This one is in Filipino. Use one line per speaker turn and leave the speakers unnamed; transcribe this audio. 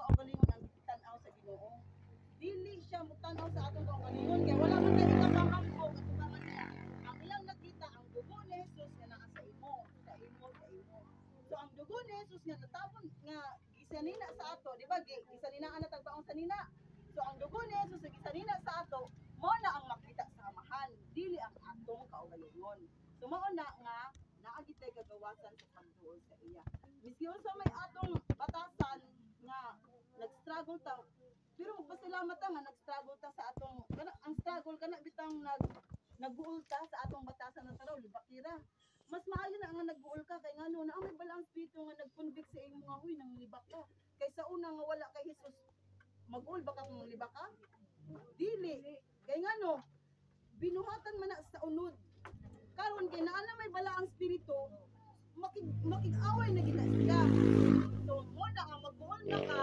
kaugalingon ang gitan-aw sa Ginoo. Dili siya mutanaw sa atong kaugalingon kay wala man kay ikapangambog at ubangan niya. Ang ilang nakita ang dugo ni Jesus nga naa sa imo, sa imo, sa imo. So ang dugo ni Jesus nga natapon nga gisanina sa ato, di ba? Gisaninaan na tagbaong sanina. So ang dugo ni Jesus nga gisanina sa ato, mo na ang makita sa amahan, dili ang atong kaugalingon. So mao na nga naagitay kagawasan sa pagduol sa iya. Miski unsa may atong batasan nga nag-struggle ta, pero magpasalamat ta nga nag-struggle ta sa atong ang struggle kana bitang nagbuol ta sa atong batasan na taraw libakira. Mas maayo na nga nagbuol ka kay ngano na may balang espiritu nga nagconvict sa imo nga huy nang libak ka. Kaysa una nga wala kay Hesus, mag-ul ba ka kung libak ka? Dili. Kay ngano binuhatan man na sa unod. Karon kay naa na may balaang espiritu, makig-away na gina siya. So mo na nga magbuol na ka,